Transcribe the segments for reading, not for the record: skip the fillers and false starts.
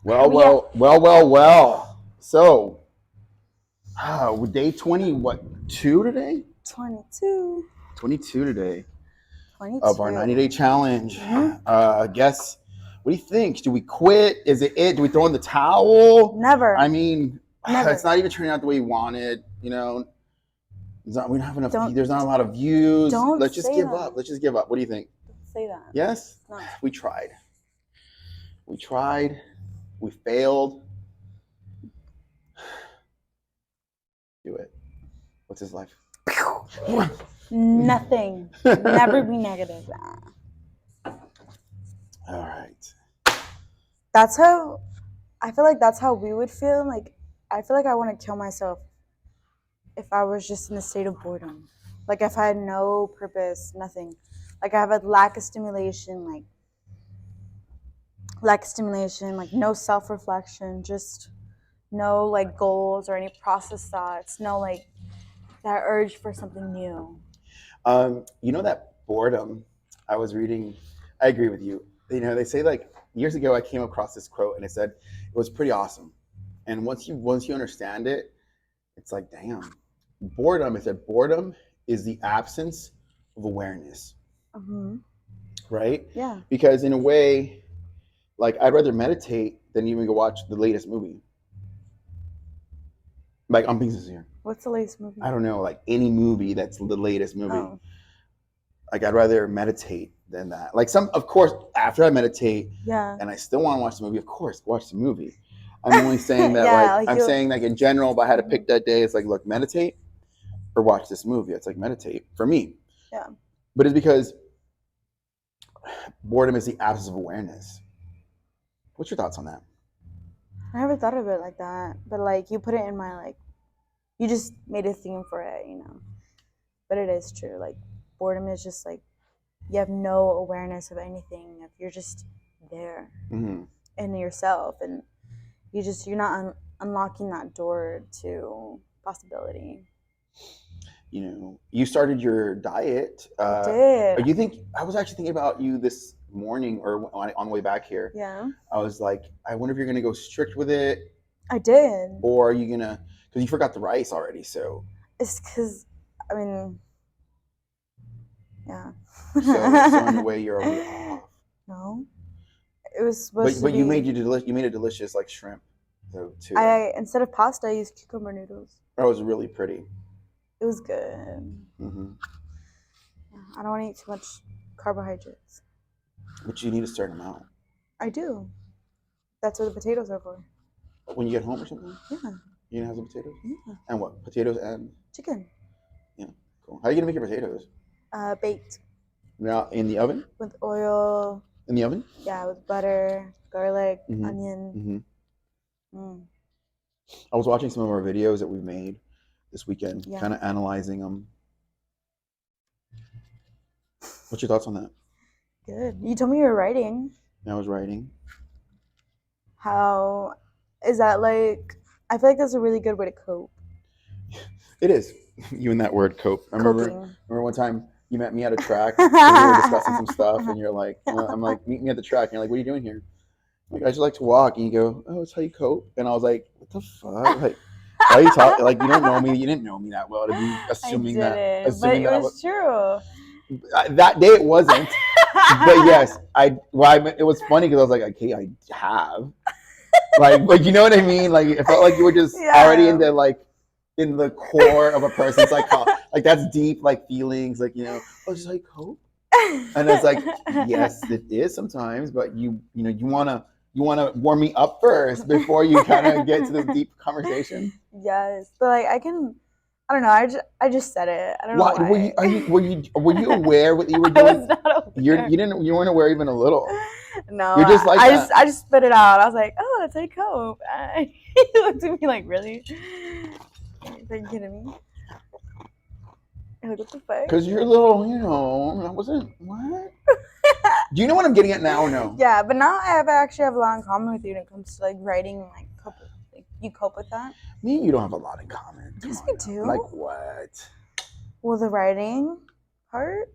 Well. So, day 20, what, 2 today? 22. 22 today 22. of our 90-day challenge. Mhm. Guess, what do you think? Do we quit? Is it it? Do we throw in the towel? Never. I mean, Never. it's not even turning out the way we wanted, we don't have enough. Don't- There's not a lot of views. don't Let's just say give that. up. Let's just give up. What do you think? Don't say that. Yes? No. We tried. We failed. Do it. What's his life? Nothing. Never be negative. All right. That's how I feel like that's how we would feel. Like I feel like I want to kill myself if I was just in a state of boredom. Like if I had no purpose, nothing. Like I have a lack of stimulation, like no self-reflection, just no like goals or any process thoughts, no like that urge for something new. That boredom, I was reading, I agree with you. They say like years ago I came across this quote and it said it was pretty awesome. And once you understand it, it's like, damn. Boredom is the absence of awareness. Mm-hmm. Right? Yeah. Because in a way, like I'd rather meditate than even go watch the latest movie. Like I'm being sincere. What's the latest movie? I don't know, like any movie that's the latest movie. Oh. Like I'd rather meditate than that. Like of course, after I meditate, Yeah. and I still want to watch the movie, of course, watch the movie. I'm only saying that I'm saying like in general, if I had to pick that day, it's like, look, meditate or watch this movie. It's like meditate for me. Yeah. But it's because boredom is the absence of awareness. What's your thoughts on that? I never thought of it like that, but like you put it in my like, you just made a theme for it, But it is true. Like boredom is just like you have no awareness of anything. If you're just there in yourself, and you're not unlocking that door to possibility. You started your diet. I did. I was actually thinking about you this morning or on the way back here. Yeah. I was like, I wonder if you're gonna go strict with it. I did. Or are you gonna? Because you forgot the rice already. So. It's because, I mean, yeah. So in a way, you're already off. No. It was supposed to be. But you made a delicious like shrimp, though too. Instead of pasta, I used cucumber noodles. That was really pretty. It was good. Mm-hmm. I don't want to eat too much carbohydrates. But you need a certain amount. I do. That's what the potatoes are for. When you get home or something? Yeah. You gonna have some potatoes? Yeah. And what? Potatoes and? Chicken. Yeah, cool. How are you gonna make your potatoes? Baked. Now in the oven? With oil. In the oven? Yeah, with butter, garlic, onion. I was watching some of our videos that we've made this weekend, kind of analyzing them. What's your thoughts on that? Good. You told me you were writing. I was writing. How is that like? I feel like that's a really good way to cope. It is. You and that word cope. I remember one time you met me at a track and we were discussing some stuff and you're like, I'm like, meet me at the track. And you're like, what are you doing here? I'm like, I just like to walk. And you go, oh, that's how you cope. And I was like, what the fuck? Like, why are you talking? Like, you don't know me. You didn't know me that well to be assuming that. But it was true. That day it wasn't. But yes, it was funny because I was like, okay, I have. Like, you know what I mean? Like, it felt like you were just already into like, in the core of a person's psychology. Like, that's deep, like, feelings, like, just like cope. And it's like, yes, it is sometimes, but you want to warm me up first before you kind of get to this deep conversation. Yes, but like I don't know. I just said it. I don't know why. Were you aware what you were doing? I was not aware. You weren't aware even a little. No, you're just like I just spit it out. I was like, oh, that's how you cope. He looked at me like, really? Are you kidding me? Like, what the fuck? Because you're a little, I wasn't, what? Do you know what I'm getting at now or no? Yeah, but now I actually have a lot in common with you when it comes to like writing and like cope. Like, you cope with that? Me and you don't have a lot in common. Yes, we do. Like what? Well, the writing part,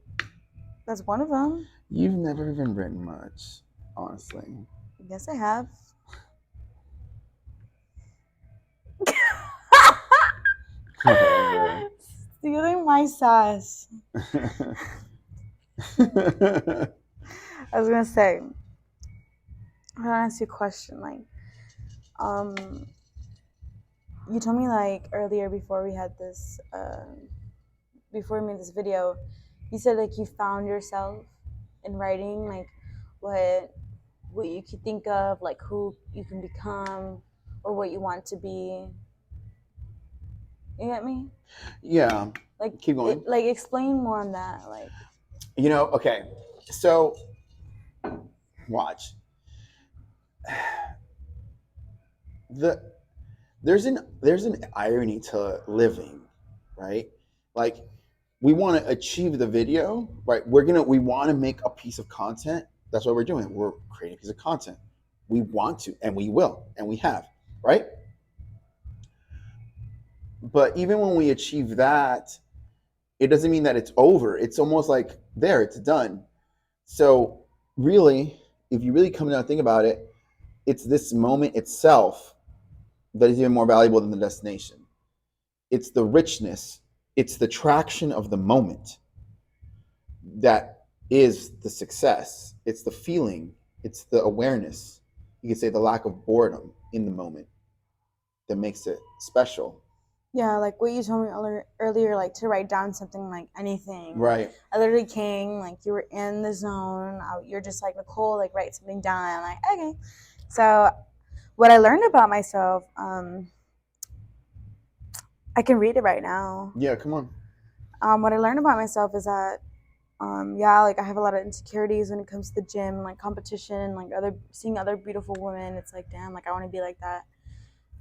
That's one of them. You've never even written much, honestly. Yes, I have. Whatever. Stealing my sass. I was gonna say, I'm gonna ask you a question. Like, you told me like earlier before we had this, before we made this video, you said like you found yourself in writing, like what you could think of, like who you can become, or what you want to be. You get me? Yeah. Like, keep going. like, explain more on that. Like, Okay. So, watch. There's an irony to living, right? Like, we want to achieve the video, right? We want to make a piece of content. That's what we're doing. We're creating a piece of content. We want to, and we will, and we have, right? But even when we achieve that, it doesn't mean that it's over. It's almost like there, it's done. So really, if you really come down and think about it, it's this moment itself that is even more valuable than the destination. It's the richness, it's the traction of the moment that is the success. It's the feeling, it's the awareness. You could say the lack of boredom in the moment that makes it special. yeah, like what you told me earlier, like to write down something, like anything. Right. I literally came, like you were in the zone. You're just like, Nicole, like write something down. I'm like, okay. So what I learned about myself, I can read it right now. Yeah, come on. What I learned about myself is that, yeah, like I have a lot of insecurities when it comes to the gym, like competition, like seeing other beautiful women. It's like, damn, like I want to be like that.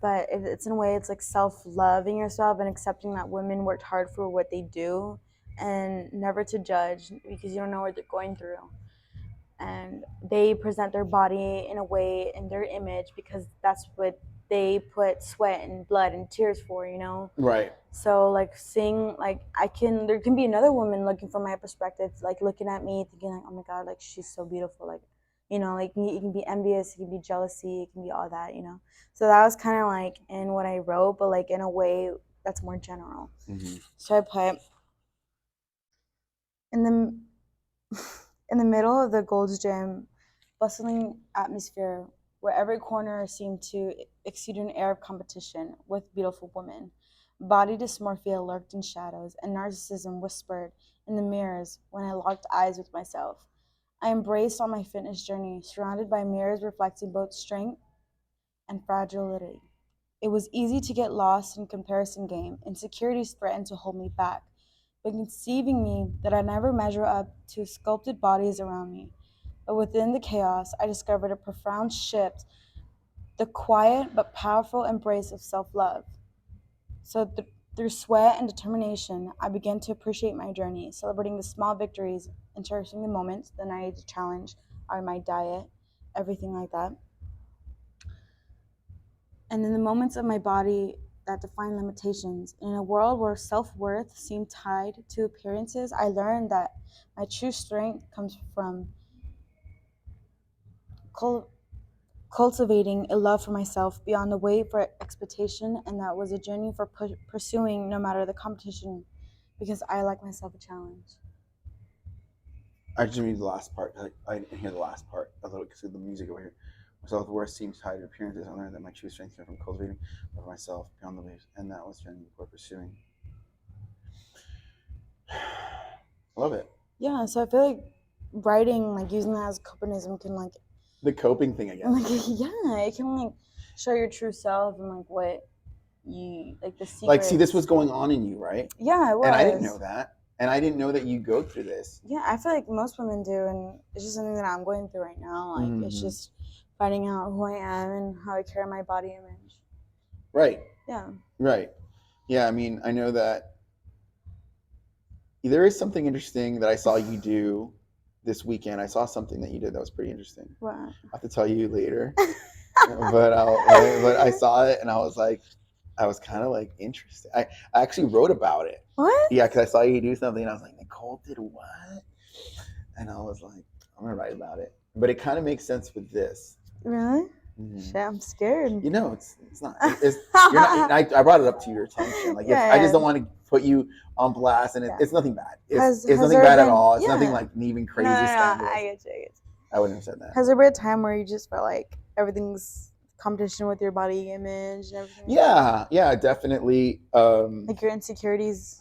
But it's in a way, it's like self-loving yourself and accepting that women worked hard for what they do, and never to judge because you don't know what they're going through. And they present their body in a way, in their image, because that's what they put sweat and blood and tears for, you know? Right. So like seeing, like there can be another woman looking from my perspective, like looking at me thinking like, oh my God, like she's so beautiful. Like, you know, like it can be envious, it can be jealousy, it can be all that, you know? So that was kind of like in what I wrote, but like in a way that's more general. Mm-hmm. So I put in the middle of the Gold's Gym, bustling atmosphere where every corner seemed to exude an air of competition with beautiful women. Body dysmorphia lurked in shadows, and narcissism whispered in the mirrors when I locked eyes with myself. I embraced on my fitness journey, surrounded by mirrors reflecting both strength and fragility. It was easy to get lost in comparison game. Insecurities threatened to hold me back, but conceiving me that I'd never measure up to sculpted bodies around me. But within the chaos, I discovered a profound shift, the quiet but powerful embrace of self-love. So through sweat and determination, I began to appreciate my journey, celebrating the small victories and cherishing the moments that I needed to challenge, or my diet, everything like that. And in the moments of my body that define limitations, in a world where self-worth seemed tied to appearances, I learned that my true strength comes from cultivating a love for myself beyond the wait for expectation, and that was a journey for pursuing no matter the competition, because I like myself a challenge. I just read the last part. I didn't hear the last part a little because of the music over here. My self-worth seems tied to appearances. I learned that my true strength came from cultivating love for myself beyond the waves, and that was journey before pursuing. Love it. Yeah, so I feel like writing, like using that as copism, can like the coping thing again. Like, yeah, it can like show your true self and like what you like the secrets. Like, see, this was going on in you, right? Yeah, it was. And I didn't know that, and I didn't know that you go through this. Yeah, I feel like most women do, and it's just something that I'm going through right now. Like, it's just finding out who I am and how I carry my body image. Right. Yeah. Right. Yeah, I mean, I know that there is something interesting that I saw you do this weekend. I saw something that you did that was pretty interesting. What? I'll have to tell you later. but I saw it and I was like, I was kind of like interested. I actually wrote about it. What? Yeah, because I saw you do something and I was like, Nicole did what? And I was like, I'm gonna write about it. But it kind of makes sense with this. Really? Mhm. Shit, I'm scared. You know, it's not. You're not. I brought it up to your attention. Like, Yeah, I just yeah. don't want to put you on blast, and Yeah. it's nothing bad. Has It's nothing there bad at been- all. It's yeah. nothing like even No, crazy no, no, scandalous. I get you. I wouldn't have said that. Has there been a time where you just felt like everything's competition with your body image and everything? Yeah, definitely. Like your insecurities,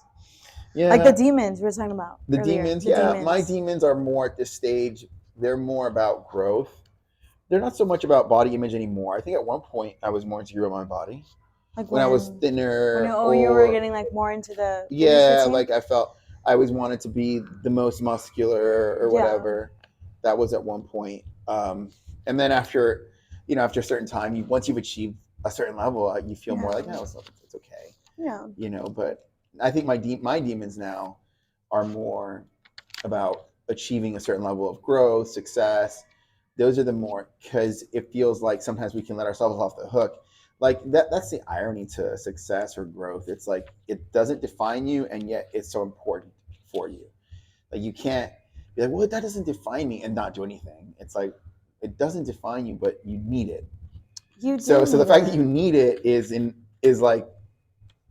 Yeah, like the demons we were talking about the earlier. demons. The Yeah, demons. my demons are more at this stage. They're more about growth. They're not so much about body image anymore. I think at one point I was more insecure about my body. Like When I was thinner. When you were getting like more into the fitness Yeah, routine? like I felt I always wanted to be the most muscular or whatever. That was at one point. And then after a certain time, once you've achieved a certain level, you feel more like, oh, it's okay. Yeah. But I think my demons now are more about achieving a certain level of growth, success. Those are the more, because it feels like sometimes we can let ourselves off the hook. Like that's the irony to success or growth. It's like it doesn't define you, and yet it's so important for you. Like you can't be like, well, that doesn't define me, and not do anything. It's like it doesn't define you, but you need it. So the fact that you need it is like,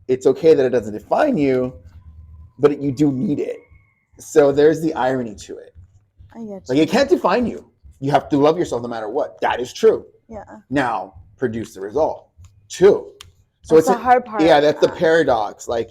it's okay that it doesn't define you, but you do need it. So there's the irony to it. I get you. Like it can't define you. You have to love yourself no matter what. That is true. Yeah. Now produce the result too. So that's the hard part. Yeah, that's the paradox. Like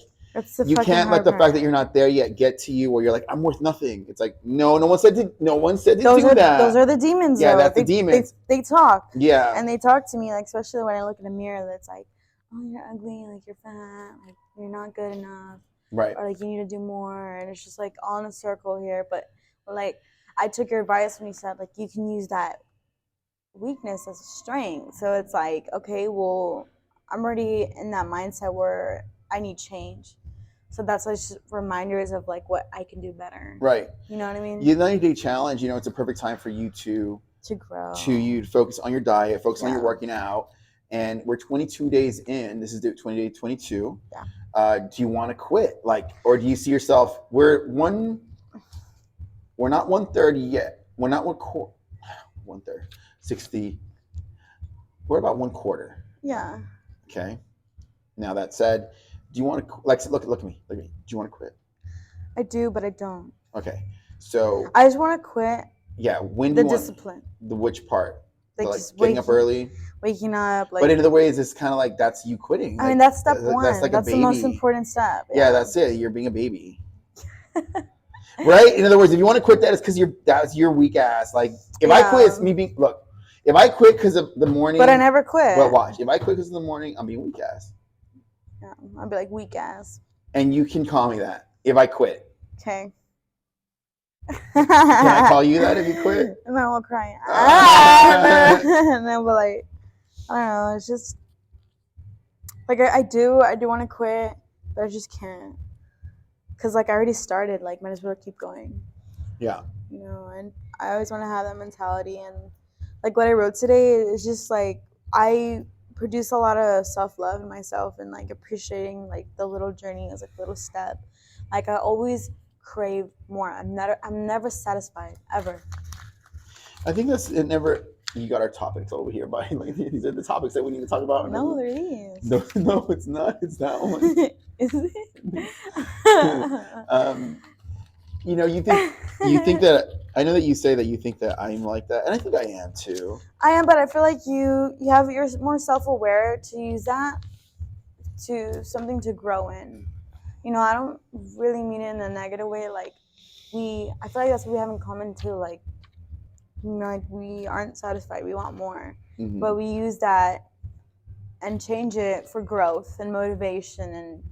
you can't let the fact that you're not there yet get to you where you're like, I'm worth nothing. It's like, no one said to do that. Those are the demons. Yeah, though. that's the demons. They talk. Yeah. And they talk to me, like, especially when I look in a mirror that's like, oh, you're ugly, like you're fat, like you're not good enough. Right. Or like you need to do more, and it's just like all in a circle here. But like I took your advice when you said like you can use that weakness as a strength. So it's like, okay, well, I'm already in that mindset where I need change. So that's like just reminders of like what I can do better. Right. You know what I mean? The 90-day challenge, it's a perfect time for you to grow. To focus on your diet, focus on your working out. And we're 22 days in. This is 20 day 22. Yeah. Do you want to quit? Like, or do you see yourself? We're not 130 yet. We're not 1/3, 60. We're about 1/4. Yeah. Okay. Now that said, do you want to look at me? Do you want to quit? I do, but I don't. Okay. So I just want to quit. Yeah. When the do you discipline? The which part? Like just getting up early. Waking up. Like, but in other ways, it's kind of like that's you quitting. I mean, that's step one. That's like that's a baby. The most important step. Yeah, that's it. You're being a baby. Right? In other words, if you want to quit that, it's because that's your weak ass. Like if I quit, it's me being if I quit because of the morning. But I never quit. Well, watch. If I quit because of the morning, I'm being weak ass. Yeah, I'll be like weak ass. And you can call me that if I quit. Okay. Can I call you that if you quit? And then we'll cry. And then we're like, I don't know. It's just like I do want to quit, but I just can't. Cause like I already started. Like might as well keep going. Yeah. And I always want to have that mentality. And like what I wrote today is just like I produce a lot of self-love in myself and like appreciating like the little journey as like a little step. Like I always crave more. I'm never satisfied ever. I think you got our topics over here, but like, these are the topics that we need to talk about. No, they're these. No, it's not. It's that one. Is it? You think that I know that you say that you think that I'm like that, and I think I am too. I am, but I feel like you're more self-aware to use that to something to grow in. I don't really mean it in a negative way. Like I feel like that's what we have in common too. Like, like we aren't satisfied. We want more, but we use that and change it for growth and motivation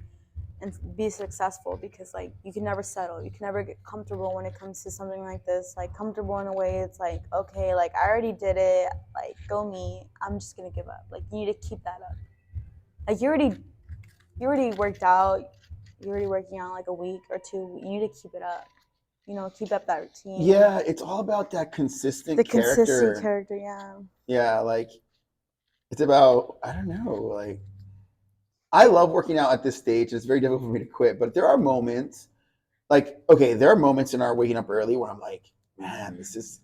and be successful, because like you can never settle. You can never get comfortable when it comes to something like this. Like comfortable in a way it's like, okay, like I already did it, like go me, I'm just gonna give up. Like you need to keep that up. Like you already worked out, you're already working out like a week or two, you need to keep it up. Keep up that routine. Yeah, it's all about that consistent character. Consistent character, yeah. Yeah, like it's about, I don't know, like I love working out at this stage. It's very difficult for me to quit, but there are moments in our waking up early where I'm like, man, this is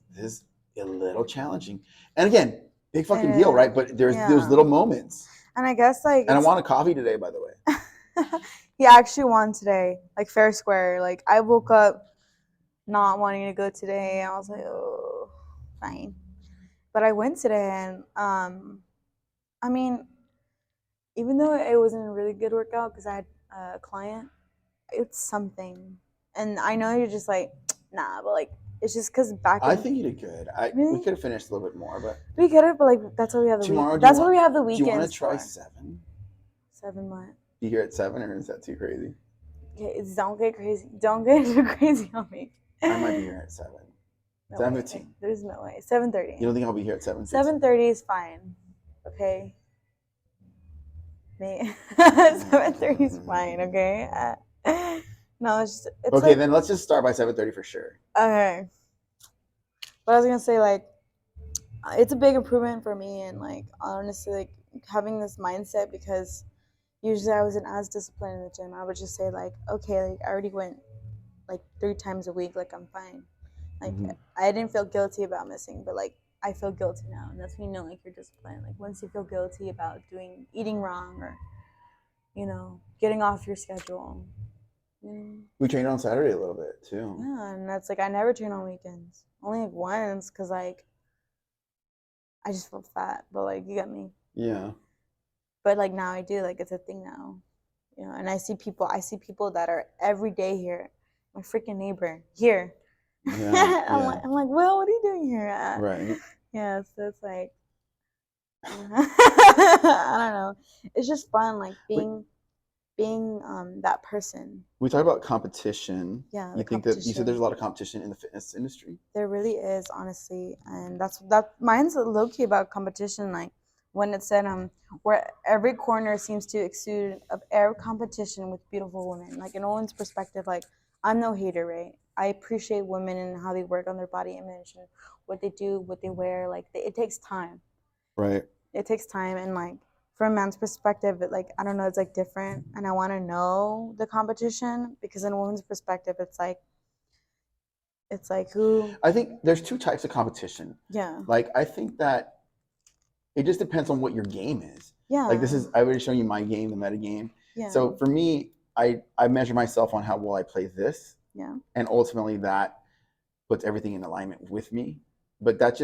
a little challenging. And again, big fucking deal, And right? But there's yeah, little moments. and I guess like And I it's want a coffee today, by the way. he actually won today, like fair and square. Like I woke up not wanting to go today. I was like, oh, fine. But I went today, and I mean, even though it wasn't a really good workout because I had a client, it's something. And I know you're just like, nah, but like it's just because back I in think you did good. We really could have finished a little bit more, but we could have, but like that's what we have the week. tomorrow, That's what we have the do you want to weekends try for. 7? 7 months. Be here at 7, or is that too crazy? Okay, don't get crazy. Don't get too crazy on me. I might be here at 7. No 7:15. way. There's no way. 7:30. You don't think I'll be here at 7:15? 7:30 is fine. Okay. 7:30 is fine. Okay. No, it's Okay, like, then let's just start by 7:30 for sure. okay. But I was gonna say like it's a big improvement for me, and like honestly like having this mindset, because usually I wasn't as disciplined in the gym. I would just say like, okay, like I already went like 3 times a week, like I'm fine. Like I didn't feel guilty about missing, but like I feel guilty now, and that's when you know like you're disciplined. Like once you feel guilty about eating wrong, or getting off your schedule. We trained on Saturday a little bit too. Yeah, and that's like I never train on weekends. Only like once, cause like I just feel fat, but like you get me. Yeah. But like now I do, like it's a thing now, and I see people that are every day here. My freaking neighbor here. Yeah. I'm like, well, what are you doing here? Right. Yeah, so it's like, I don't know. It's just fun, like being that person. We talked about competition. Yeah, You think that you said there's a lot of competition in the fitness industry? There really is, honestly, and that's mine's low key about competition. Like when it said where every corner seems to exude of air competition with beautiful women. Like in Owen's perspective, like I'm no hater, right? I appreciate women and how they work on their body image and what they do, what they wear. Like it takes time. Right. It takes time, and like from a man's perspective, like I don't know, it's like different, and I want to know the competition, because in a woman's perspective, it's like who. I think there's 2 types of competition. Yeah. Like I think that it just depends on what your game is. Yeah. Like I already shown you my game, the meta game. Yeah. So for me, I measure myself on how well I play this. Yeah. And ultimately that puts everything in alignment with me. But that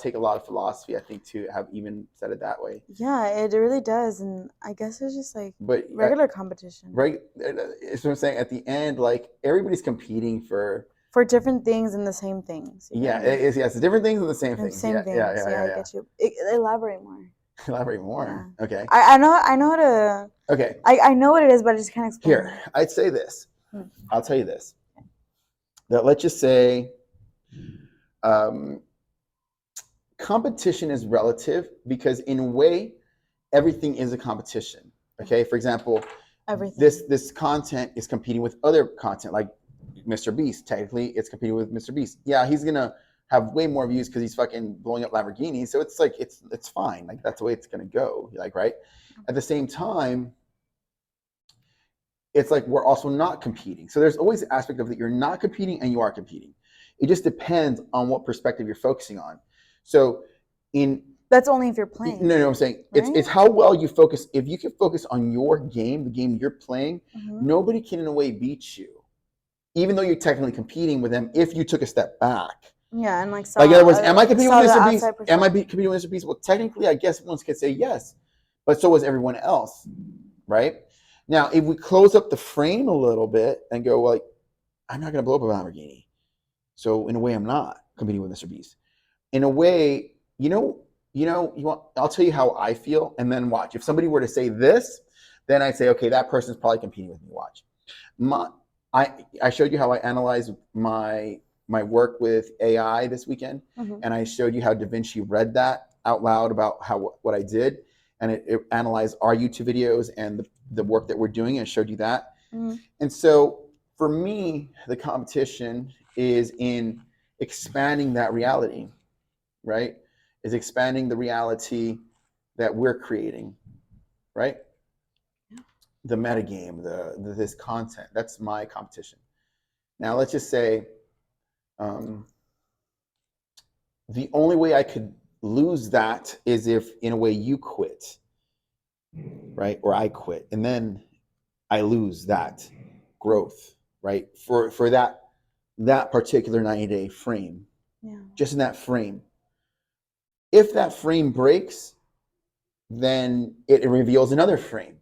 take a lot of philosophy, I think, to have even said it that way. Yeah, it really does, and I guess it's just like regular competition. Right. It's what I'm saying. At the end, like everybody's competing for different things and the same things. Yeah, it's different things and the same things. Same things. Yeah, I get you. Elaborate more. Elaborate more. Yeah. Okay. I know how to. Okay. I know what it is, but I just can't explain. Here, I'd say this. I'll tell you this. That let's just say, competition is relative, because in a way, everything is a competition. Okay. For example, everything. This content is competing with other content, like Mr. Beast. Technically, it's competing with Mr. Beast. Yeah, he's gonna have way more views because he's fucking blowing up Lamborghinis. So it's like it's fine. Like that's the way it's gonna go. Like, right. At the same time, it's like we're also not competing. So there's always an aspect of that you're not competing and you are competing. It just depends on what perspective you're focusing on. So that's only if you're playing. No, I'm saying right? it's how well you focus. If you can focus on your game, the game you're playing, nobody can in a way beat you, even though you're technically competing with them. If you took a step back. Yeah, and like in other words, am I competing with Mr. Beast? Am I competing with Mr. Beast? Well, technically, I guess one could say yes, but so was everyone else, right? Now, if we close up the frame a little bit and go, well, like, I'm not going to blow up a Lamborghini, so in a way, I'm not competing with Mr. Beast. In a way, I'll tell you how I feel, and then watch. If somebody were to say this, then I'd say, okay, that person's probably competing with me. Watch. I showed you how I analyze my work with AI this weekend, and I showed you how DaVinci read that out loud about what I did, and it analyzed our YouTube videos and the work that we're doing, and showed you that. And so for me, the competition is in expanding that reality, right? Is expanding the reality that we're creating, right? The metagame, this content, that's my competition. Now let's just say The only way I could lose that is if, in a way, you quit, right? Or I quit, and then I lose that growth, right? For that particular 90-day frame, just in that frame. If that frame breaks, then it reveals another frame,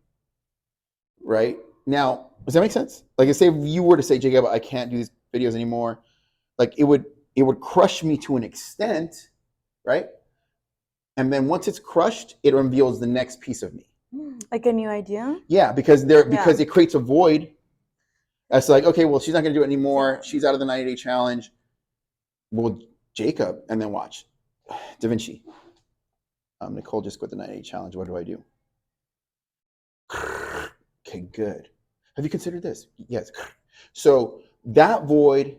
right? Now, does that make sense? Like, say if you were to say, Jacob, I can't do these videos anymore, like it would crush me to an extent, right? And then once it's crushed, it reveals the next piece of me. Like a new idea? Yeah, because it creates a void. That's like, okay, well, she's not going to do it anymore. She's out of the 90-day challenge. Well, Jacob, and then watch. Da Vinci. Nicole just quit the 90-day challenge. What do I do? Okay, good. Have you considered this? Yes. So that void,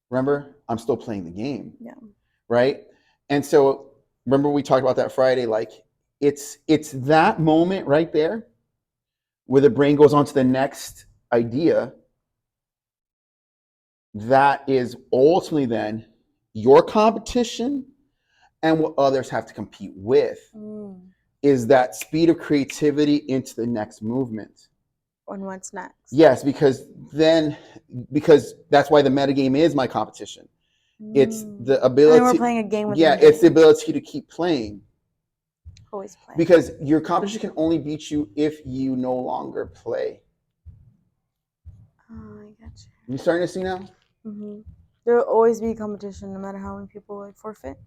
remember, I'm still playing the game. Yeah. Right? And so remember we talked about that Friday, like it's that moment right there where the brain goes on to the next idea that is ultimately then your competition and what others have to compete with is that speed of creativity into the next movement. On what's next. Yes, because that's why the metagame is my competition. It's the ability. And we're playing a game with it's the ability to keep playing. Always play. Because your competition can only beat you if you no longer play. Oh, I got you. You starting to see now? Mm-hmm. There will always be competition, no matter how many people like forfeit.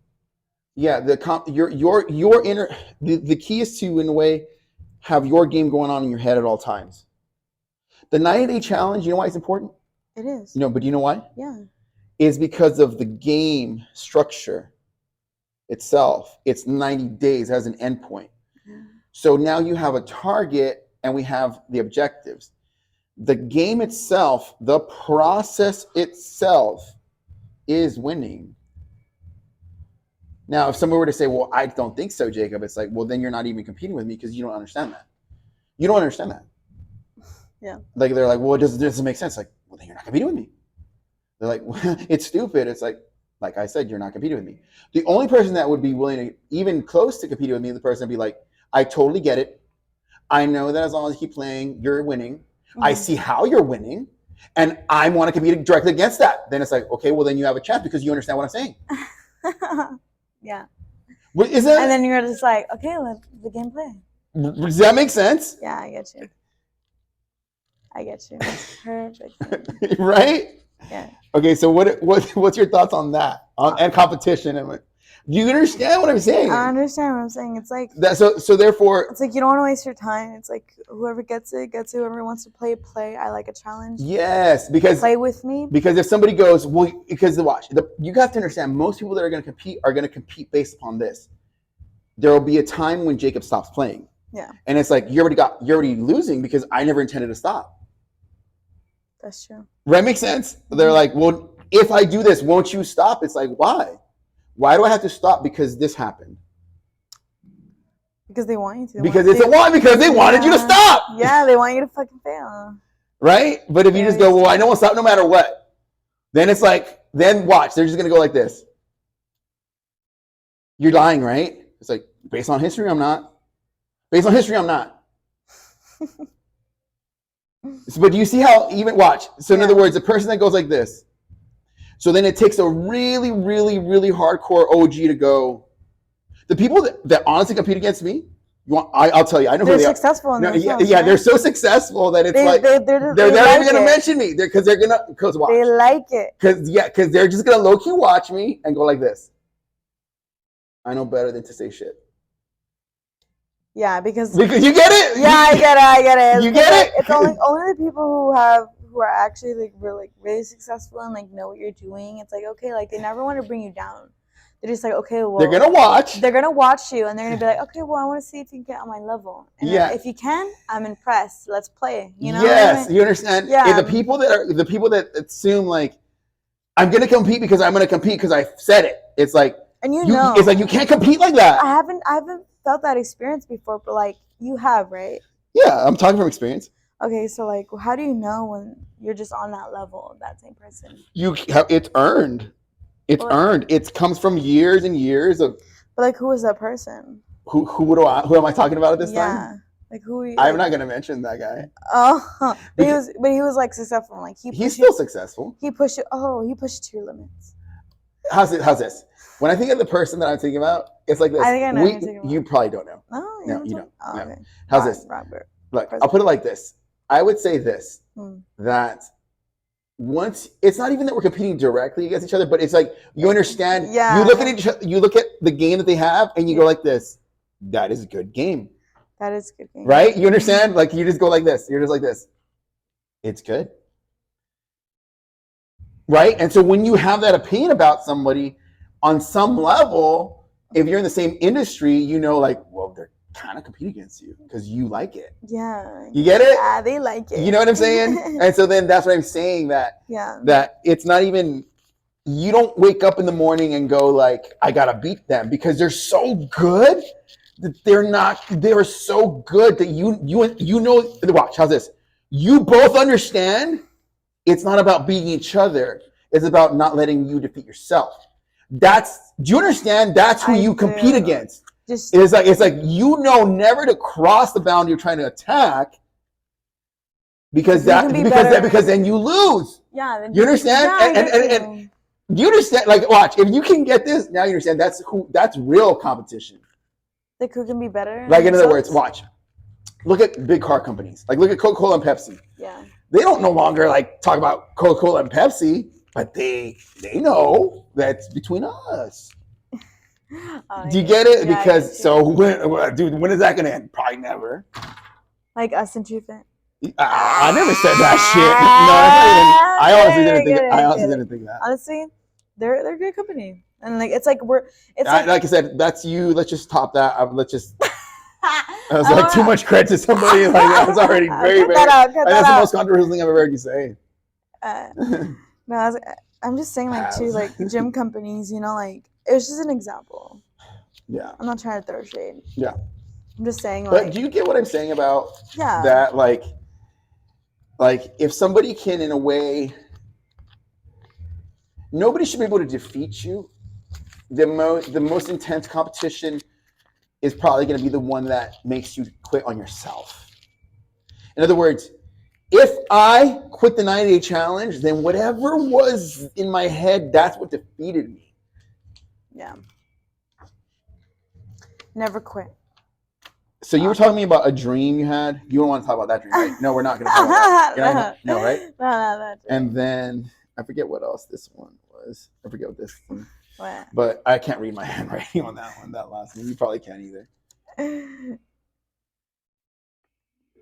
Yeah, your inner the key is to, in a way, have your game going on in your head at all times. The 90-day challenge, you know why it's important? It is. But do you know why? Yeah. Is because of the game structure itself. It's 90 days as an endpoint. Yeah. So now you have a target and we have the objectives. The game itself, the process itself is winning. Now, if someone were to say, well, I don't think so, Jacob, it's like, well, then you're not even competing with me because you don't understand that. You don't understand that. Yeah. Like, they're like, well, it doesn't make sense. Like, well, then you're not competing with me. They're like, well, it's stupid. It's like I said, you're not competing with me. The only person that would be willing to even close to competing with me, the person would be like, I totally get it. I know that as long as you keep playing, you're winning. Mm-hmm. I see how you're winning. And I want to compete directly against that. Then it's like, okay, well, then you have a chance because you understand what I'm saying. Yeah. What, is that? And then you're just like, okay, let the game play. Does that make sense? Yeah, I get you. Perfect. Right? Yeah. Okay, so what's your thoughts on that? And competition? And do you understand what I'm saying? I understand what I'm saying. It's like that. So therefore, it's like you don't want to waste your time. It's like whoever gets it. Whoever wants to play. I like a challenge. Yes, because play with me. Because if somebody goes, well, because you have to understand, most people that are going to compete are going to compete based upon this. There will be a time when Jacob stops playing. Yeah. And it's like you're already losing because I never intended to stop. That's true. Right? Makes sense? Mm-hmm. They're like, well, if I do this, won't you stop? It's like, why? Why do I have to stop because this happened? Because they want you to. Because they wanted you to stop. Yeah, they want you to fucking fail. Right? But if you just go, well, I know what's up no matter what, then it's like, then watch. They're just going to go like this. You're lying, right? It's like, based on history, I'm not. Based on history, I'm not. But do you see how even watch? So in other words, the person that goes like this. So then it takes a really, really, really hardcore OG to go. The people that honestly compete against me, I'll tell you, I know they're who they successful are. In Yeah, they're so successful that it's they're not even gonna mention me because watch. They like it. Because they're just gonna low key watch me and go like this. I know better than to say shit. Yeah, because you get it. Yeah, I get it. You get it. It's only the people who are actually like really successful and like know what you're doing. It's like, okay, like they never want to bring you down. They're just like, okay, well, they're gonna watch. They're gonna watch you, and they're gonna be like, okay, well, I want to see if you can get on my level. And if you can, I'm impressed. Let's play. You know? Yes, what I mean? you understand. Yeah. The people that assume like, I'm gonna compete because I'm gonna compete because I said it. It's like, and it's like you can't compete like that. I haven't felt that experience before, but like you have, right? Yeah, I'm talking from experience. Okay, so like, how do you know when you're just on that level of that same person? It's earned. It's Well, earned. It comes from years and years of but like, who is that person? who am I talking about at this time? Yeah, like who? I'm not gonna mention that guy. Oh, Because but he was like successful. Like he's still successful. He pushed it. Oh, he pushed it to your limits. How's this? When I think of the person that I'm thinking about, it's like this. I think I know who you're thinking about. You probably don't know. No, No, you don't. Oh, No. okay. How's this? Robert. Look, I'll put it like this. I would say this, Hmm. that once it's not even that we're competing directly against each other, but it's like you understand. Yeah. You look at each. You look at the game that they have, and you go like this. That is a good game. That is a good game. Right? You understand? Like you just go like this. You're just like this. It's good. Right? And so when you have that opinion about somebody on some level, if you're in the same industry, you know, like, well, they're kind of competing against you because you like it. Yeah. You get it? Yeah, they like it. You know what I'm saying? And so then that's what I'm saying, that that it's not even, you don't wake up in the morning and go like, I gotta beat them, because they're so good that they're so good that you know, watch, how's this? You both understand it's not about beating each other. It's about not letting you defeat yourself. Do you understand? That's who you compete against. It's like you know never to cross the boundary you're trying to attack, because then you lose. Yeah. You understand? And you understand? Like, watch, if you can get this, now you understand that's real competition. Like, who can be better? Like, in other words, watch. Look at big car companies. Like, look at Coca-Cola and Pepsi. Yeah. They don't no longer like talk about Coca-Cola and Pepsi, but they know that's between us. Do you get it? Yeah, because when is that gonna end? Probably never. Like us and Truefit. I never said that shit. No, I honestly didn't think that. Honestly, they're a good company, and like it's like like I said, that's you. Let's just top that. Let's just. I was like, too much credit to somebody. Like, that was already very. That's the most controversial thing I've ever heard you say. No, I'm just saying, like, too, like gym companies. You know, like, it was just an example. Yeah. I'm not trying to throw shade. Yeah. I'm just saying, like. But do you get what I'm saying about that? Like if somebody can, in a way, nobody should be able to defeat you. The most intense competition is probably going to be the one that makes you quit on yourself. In other words, if I quit the 90-day challenge, then whatever was in my head, that's what defeated me. Yeah. Never quit. So you were talking to me about a dream you had. You don't want to talk about that dream, right? No, we're not going to talk about that. No, right? No. And then I forget what else this one was. I forget what this one. What? But I can't read my handwriting on that one. That last one, you probably can't either.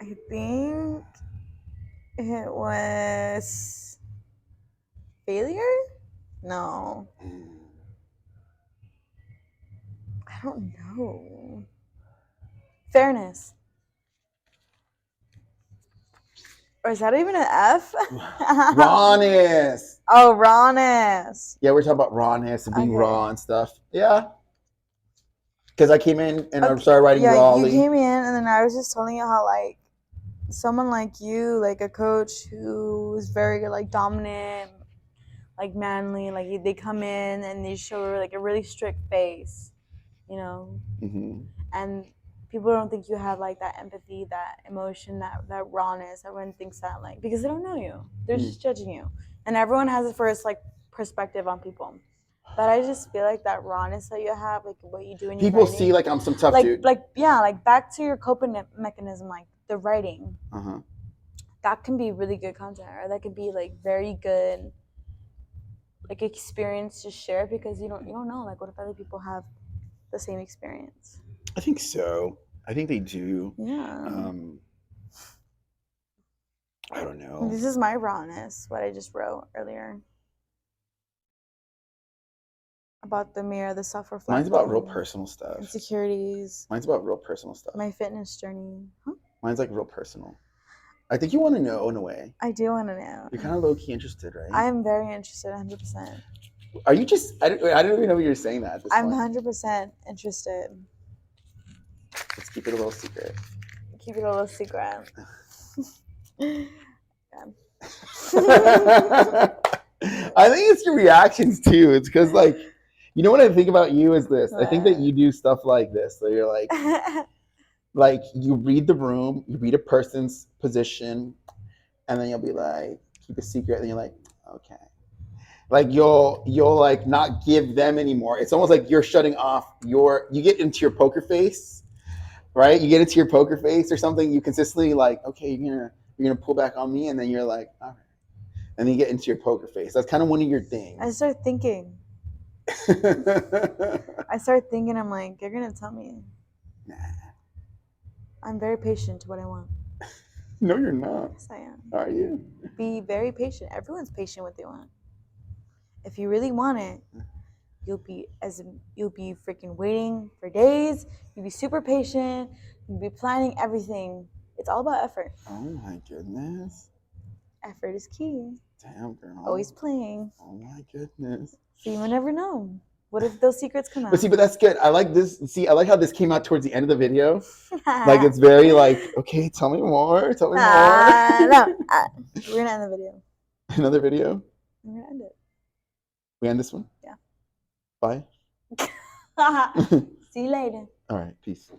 I think it was failure. No. I don't know. Fairness. Or is that even an F? Rawness. Oh, rawness. Yeah, we're talking about rawness and being raw and stuff. Yeah. Because I came in and I started writing rawly. You came in and then I was just telling you how, like, someone like you, like a coach who is very, like, dominant, like, manly, like, they come in and they show, like, a really strict face, you know? Mm-hmm. And people don't think you have, like, that empathy, that emotion, that rawness. Everyone thinks that, like, because they don't know you. They're just judging you. And everyone has a first, like, perspective on people. But I just feel like that rawness that you have, like, what you do in your people writing, see, like, I'm some tough dude. Like, back to your coping mechanism, like, the writing. Uh-huh. That can be really good content. Or that could be, like, very good, like, experience to share, because you don't know, like, what if other people have the same experience? I think so. I think they do. Yeah. I don't know. This is my rawness, what I just wrote earlier. About the mirror, the self-reflection. Mine's about real personal stuff. Insecurities. Mine's about real personal stuff. My fitness journey. Huh? Mine's, like, real personal. I think you want to know, in a way. I do want to know. You're kind of low-key interested, right? I am very interested, 100%. Are you just... I don't even know what you're saying that at this I'm point. 100% interested. Let's keep it a little secret. Keep it a little secret. I think it's your reactions too. It's because like, you know what I think about you is this. I think that you do stuff like this. So you're like you read the room, you read a person's position, and then you'll be like, keep a secret, and you're like, okay. Like you'll like not give them anymore. It's almost like you're shutting off you get into your poker face, right? You get into your poker face or something, you consistently like, okay, you're gonna pull back on me, and then you're like, all right. And then you get into your poker face. That's kind of one of your things. I start thinking, I'm like, you're gonna tell me. Nah. I'm very patient to what I want. No, you're not. Yes, I am. Are you? Be very patient. Everyone's patient what they want. If you really want it, you'll be freaking waiting for days. You'll be super patient. You'll be planning everything. It's all about effort. Oh my goodness. Effort is key. Damn, girl. Always playing. Oh my goodness. So you will never know. What if those secrets come out? But that's good. I like this. See, I like how this came out towards the end of the video. Like it's very like, okay, tell me more. Tell me more. No. We're gonna end the video. Another video? We're gonna end it. We end this one? Yeah. Bye. See you later. All right, peace.